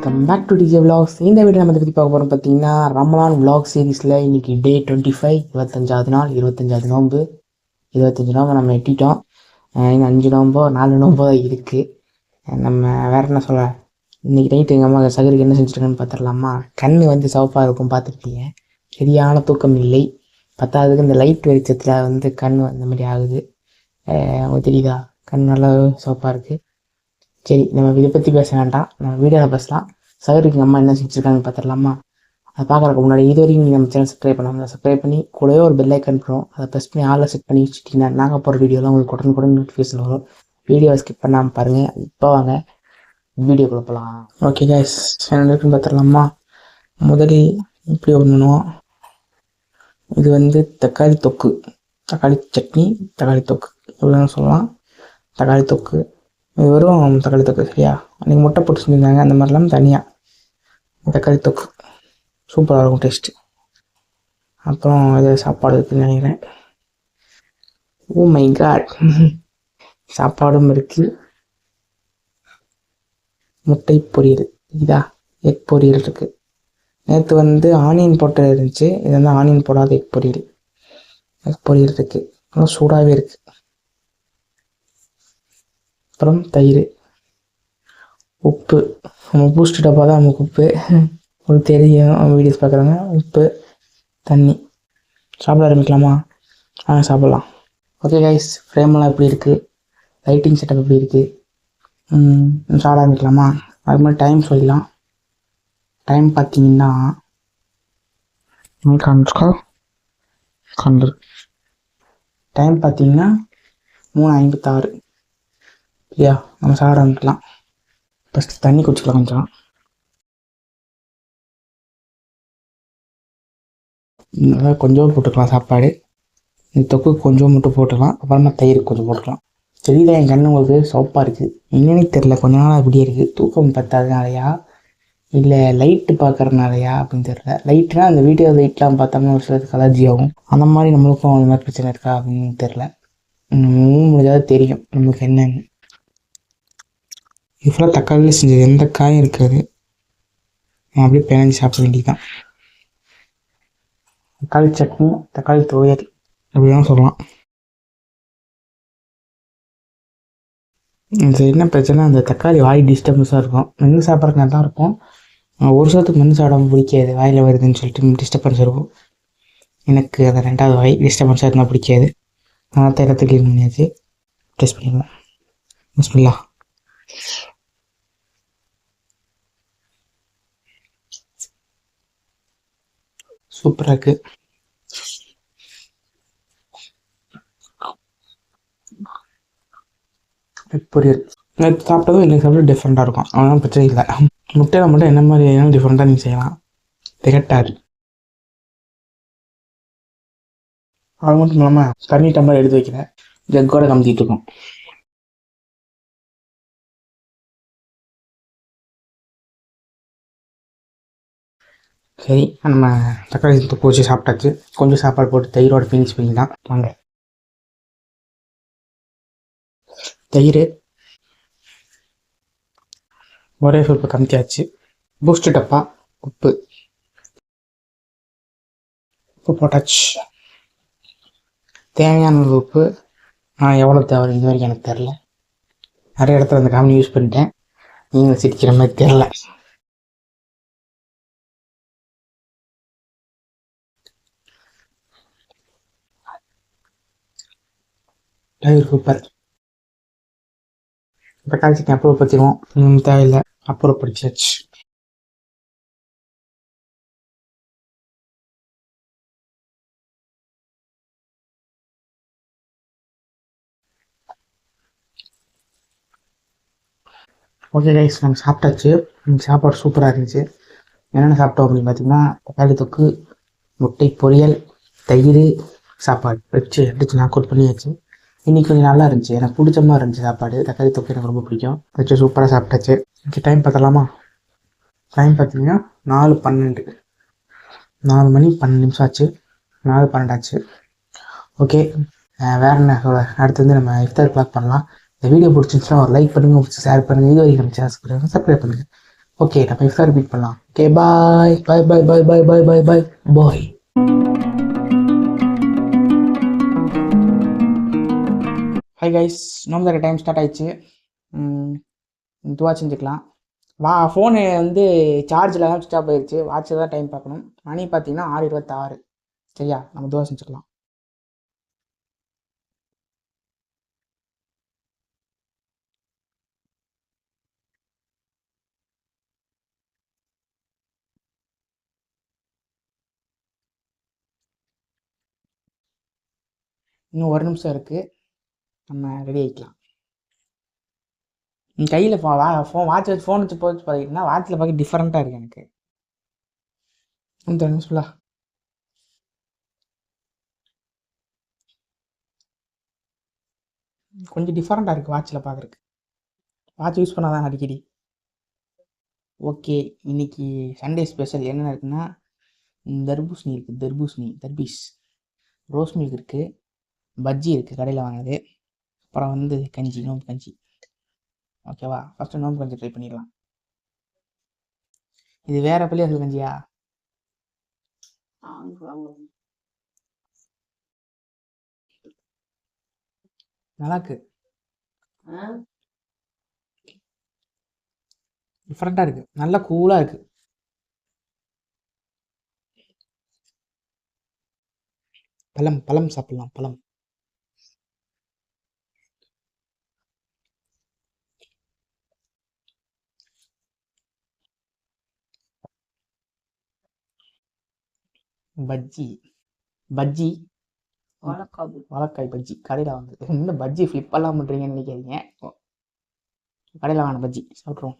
Welcome back to DJ vlogs. இந்த video நம்ம பற்றி பார்க்க போகிறோம் பார்த்தீங்கன்னா, ரமலான் விலாக் சீரீஸில் இன்றைக்கி டே 25, 25வது நாள், 25வது நோன்பு. 25 நோம்பு நம்ம எட்டிட்டோம். இன்னும் 5 நோம்போ 4 நோம்போ இருக்குது. நம்ம வேறு என்ன சொல்ல, இன்றைக்கி நைட்டு எங்கள் அம்மா சகருக்கு என்ன செஞ்சுருக்கேன்னு பார்த்துடலாமா. கண் சிவப்பாக இருக்கும், பார்த்துருப்பீங்க. சரியான தூக்கம் இல்லை. பத்தாவதுக்கு இந்த லைட் வெளிச்சத்தில் கண் அந்த மாதிரி ஆகுது. உங்களுக்கு தெரியுதா, கண் நல்லா சிவப்பாக இருக்குது. சரி, நம்ம இதை பற்றி பேச வேண்டாம், நம்ம வீடியோவில் பேசலாம். சகருக்கு அம்மா என்ன செஞ்சுருக்காங்கன்னு பார்த்துடலாமா. அதை பார்க்குறதுக்கு முன்னாடி இது வரைக்கும் நீங்கள் நம்ம சேனல் சப்ஸ்கிரைப் பண்ணாமல் சப்ஸ்கிரைப் பண்ணி கூடவே ஒரு பெல் ஐக்கன் பண்ணுறோம், அதை ப்ரெஸ் பண்ணி ஆளில் செட் பண்ணி வச்சுட்டிங்கன்னா நாங்கள் போகிற வீடியோலாம் உங்களுக்கு உடனுக்குடன் நோட்டிஃபிகேஷன் வரும். வீடியோவை ஸ்கிப் பண்ணாமல் பாருங்கள். இப்போ வாங்க வீடியோ கொடுக்கலாம். ஓகே கைஸ், என்ன இருக்குன்னு பார்த்துடலாமா. முதலில் இப்படி ஒன்று பண்ணுவோம். இது தக்காளி தொக்கு, தக்காளி சட்னி, தக்காளி தொக்கு இவ்வளோ சொல்லலாம். தக்காளி தொக்கு இது வெறும் தக்காளி தொக்கு, சரியா. அன்றைக்கி முட்டை போட்டு செஞ்சுருந்தாங்க, அந்த மாதிரிலாம் தனியாக தக்காளி தொக்கு சூப்பராக இருக்கும் டேஸ்ட்டு. அப்புறம் இது சாப்பாடு இருக்குதுன்னு நினைக்கிறேன். ஓ மை காட், சாப்பாடும் இருக்குது. முட்டை பொரியல், இதா எக் பொரியல் இருக்குது. நேற்று ஆனியன் போட்டு இருந்துச்சு, இது ஆனியன் போடாத எக் பொரியல். எக் பொரியல் இருக்குது, நல்லா சூடாகவே இருக்குது. அப்புறம் தயிர், உப்பு. நம்ம பூஸ்ட் டப்பா தான் நமக்கு உப்பு, உங்களுக்கு தெரியும் வீடியோஸ் பார்க்குறாங்க. உப்பு, தண்ணி. சாப்பிட ஆரம்பிக்கலாமா? சாப்பிட்லாம். ஓகே கைஸ், ஃப்ரேமெல்லாம் எப்படி இருக்குது, லைட்டிங் செட்டப் எப்படி இருக்குது, சாப்பிட ஆரம்பிக்கலாமா? அது மாதிரி டைம் சொல்லிடலாம். டைம் பார்த்தீங்கன்னா டைம் பார்த்தீங்கன்னா 3:56. இல்லையா, நம்ம சாப்பிட ஆரம்பிக்கலாம். ஃபஸ்ட்டு தண்ணி குடிச்சிக்கலாம் கொஞ்சம். கொஞ்சம் போட்டுக்கலாம் சாப்பாடு. இந்த தொக்கு கொஞ்சம் மட்டும் போட்டுக்கலாம். அப்புறமா தயிர் கொஞ்சம் போட்டுக்கலாம். சரிதான், என் கண்ணு உங்களுக்கு சோப்பாக இருக்குது. என்னன்னு தெரில, கொஞ்ச நாள் அப்படியே இருக்குது. தூக்கம் பத்தாதனாலையா இல்லை லைட்டு பார்க்குறதுனாலையா அப்படின்னு தெரில. லைட்னா அந்த வீடியோ லைட்லாம் பார்த்தோம்னா ஒரு சிலருக்கு அலர்ஜி ஆகும். அந்த மாதிரி நம்மளுக்கும் அந்த மாதிரி பிரச்சனை இருக்கா அப்படின்னு தெரில. முடிஞ்சாவது தெரியும் நம்மளுக்கு என்னன்னு. இது ஃபுல்லாக தக்காளியில் செஞ்சது, எந்த காயும் இருக்காது. அப்படியே பிணைஞ்சி சாப்பிட வேண்டியதுதான். தக்காளி சட்னி, தக்காளி துவையல் அப்படிதான் சொல்லலாம். இது என்ன பிரச்சனை, அந்த தக்காளி வாய் டிஸ்டர்பன்ஸாக இருக்கும். மென்று சாப்பிட்றதுக்கு நல்லா இருக்கும். ஒரு சிலத்துக்கு மென்று சாப்பிடாம பிடிக்காது, வாயில் வருதுன்னு சொல்லிட்டு டிஸ்டர்பன்ஸ் இருக்கும். எனக்கு அந்த 2வது வாய் டிஸ்டர்பன்ஸாக இருந்தால் பிடிக்காது. அதனால் தைலத்தை க்ளீன் பண்ணியாச்சு. டேஸ்ட் பண்ணிடலாம். பிஸ்மில்லா. சூப்பராக இருக்குது. பொரியல் நேற்று சாப்பிட்டதும் இன்றைக்கி சாப்பிட்டு டிஃப்ரெண்ட்டாக இருக்கும், அதெல்லாம் பிரச்சனை இல்லை. முட்டையில் மட்டும் என்ன மாதிரி வேணாலும் டிஃப்ரெண்ட்டாக நீங்கள் செய்யலாம், திகட்டாது. அது மட்டும் இல்லாமல் தண்ணி டம்ளர் எடுத்து வைக்கிறேன், ஜக்கோட கமிச்சிட்டு இருக்கோம். சரி, நம்ம தக்காளி தொக்கு வச்சு சாப்பிட்டாச்சு. கொஞ்சம் சாப்பாடு போட்டு தயிரோட ஃபினிஷ் பண்ணிக்கலாம் வாங்க. தயிர் ஒரே சொற்ப கமிச்சாச்சு. பூஸ்ட் டப்பா, உப்பு போட்டாச்சு. தேவையான உப்பு நான் எவ்வளோ தேவை இது வரைக்கும் எனக்கு தெரில. நிறைய இடத்துல அந்த காமி யூஸ் பண்ணிட்டேன், நீங்கள் சிரிக்கிற மாதிரி தெரில. தயிர் சூப்பர். தக்காளி சட்னி அப்புறம் பற்றிடுவோம், தேவையில்லை, அப்புறம் படிச்சாச்சு. ஓகே கைஸ், நம்ம சாப்பிட்டாச்சு. சாப்பாடு சூப்பராக இருந்துச்சு. என்னென்ன சாப்பிட்டோம் அப்படின்னு பார்த்தீங்கன்னா, தக்காளி தொக்கு, முட்டை பொரியல், தயிர், சாப்பாடு வச்சு அடிச்சு நான் கோட் பண்ணியாச்சு. இன்றைக்கி கொஞ்சம் நல்லா இருந்துச்சு, எனக்கு பிடிச்ச மாதிரி இருந்துச்சு சாப்பாடு. தக்காளி தொக்கு எனக்கு ரொம்ப பிடிக்கும், வச்சு சூப்பராக சாப்பிட்டாச்சு. Okay, time பார்த்தலாமா. டைம் பார்த்தீங்கன்னா 4:12, 4 மணி 12 நிமிஷம் ஆச்சு. 4:12 ஆச்சு. ஓகே, வேறு என்ன சொல்ல, அடுத்து நம்ம இஃப்தார் கிளாக் பண்ணலாம். இந்த வீடியோ பிடிச்சிருந்துச்சுன்னா ஒரு லைக் பண்ணுங்கள், ஷேர் பண்ணுங்கள். இது வரைக்கும் நம்ம சேனல் சப்ஸ்கிரைப் பண்ணுங்கள். ஓகே நம்ம இஃப்தார் ரிப்பீட் பண்ணலாம். ஓகே பாய் பாய் பாய் பாய் பாய் பாய் பாய் பாய் பாய். ஹை கைஸ், நோம்பு தர டைம் ஸ்டார்ட் ஆயிடுச்சு. துவா செஞ்சுக்கலாம். ஃபோனு வந்து சார்ஜில் தான் சுவிட்ச் ஆஃப் ஆயிடுச்சு. வாட்சில் தான் டைம் பார்க்கணும். மணி பார்த்தீங்கன்னா 6:26. சரியா, நம்ம துவா செஞ்சுக்கலாம். இன்னும் ஒரு நிமிஷம் இருக்குது, நம்ம ரெடி ஆகிக்கலாம். என் கையில் ஃபோன் வாட்ச் வச்சு ஃபோன் வச்சு போச்சு பார்த்தீங்கன்னா வாட்சில் பார்க்க டிஃப்ரெண்ட்டாக இருக்குது எனக்கு. இந்த நிமிஷம்ல கொஞ்சம் டிஃப்ரெண்ட்டாக இருக்குது வாட்சில் பார்க்குறக்கு. வாட்ச் யூஸ் பண்ணாதான் அடிக்கடி. ஓகே, இன்னைக்கு சண்டே ஸ்பெஷல் என்னென்ன இருக்குன்னா, தர்பூசணி இருக்குது, தர்பீஸ், ரோஸ் மில்க் இருக்குது, பஜ்ஜி இருக்குது கடையில் வாங்கினது, அப்புறம் வந்து கஞ்சி, நோம்பு கஞ்சி. ஓகேவா, ஃபஸ்ட்டு நோம்பு கஞ்சி ட்ரை பண்ணிடலாம். இது வேற பிள்ளையார் கஞ்சியா? நல்லாக்கு, டிஃப்ரெண்ட்டாக இருக்குது, நல்லா கூலாக இருக்குது. பழம் சாப்பிடலாம், பழம். பஜ்ஜி வாழைக்காய் பஜ்ஜி கடையில் வாங்குது. இன்னும் பஜ்ஜி ஃப்ளிப்பெல்லாம் பண்ணுறீங்கன்னு நினைக்காதீங்க. கடையில் வாங்கின பஜ்ஜி சாப்பிட்ருவோம்.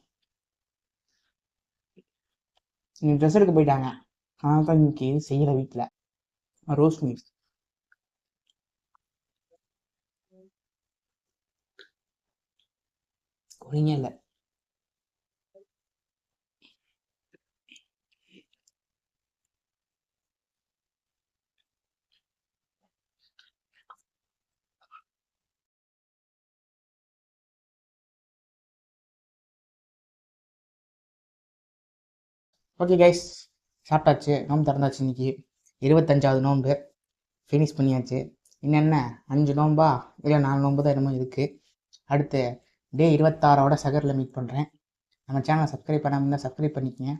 இன்னைக்கு ட்ரெஸ் எடுக்க போயிட்டாங்க, ஆனால் தான் இன்னைக்கு செய்யலை வீட்டில். ரோஸ் மில்க் குறைங்க இல்லை. ஓகே கைஸ், சாப்பிட்டாச்சு, நோம்பு திறந்தாச்சு. இன்னைக்கு 25வது நோம்பு ஃபினிஷ் பண்ணியாச்சு. என்னென்ன 5 நோம்பா இல்லை 4 நோம்பு தான் என்னமோ இருக்குது. அடுத்து டே 26ஓட சகரில் மீட் பண்ணுறேன். நம்ம சேனலை சப்ஸ்கிரைப் பண்ணாமல் இருந்தால் சப்ஸ்கிரைப் பண்ணிக்கங்க,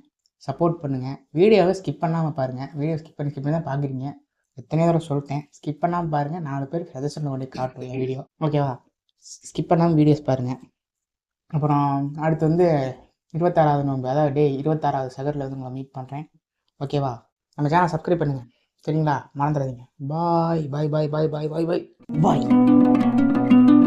சப்போர்ட் பண்ணுங்கள். வீடியோவை ஸ்கிப் பண்ணாமல் பாருங்கள். வீடியோ ஸ்கிப் பண்ணி தான் பார்க்குறீங்க. எத்தனையோ தடவை சொல்லிட்டேன், ஸ்கிப் பண்ணாமல் பாருங்கள். 4 பேருக்கு சஜஷன் பண்ணி காட்டுவேன் வீடியோ. ஓகேவா, ஸ்கிப் பண்ணாமல் வீடியோஸ் பாருங்கள். அப்புறம் அடுத்து வந்து 26வது நோம்பு, அதாவது டே 26வது சகரில் வந்து உங்களை மீட் பண்ணுறேன். ஓகேவா, நம்ம சேனல் சப்ஸ்கிரைப் பண்ணுங்கள், சரிங்களா? மறந்துடாதீங்க. பாய் பாய் பாய் பாய் பாய் பாய் பாய் பாய்.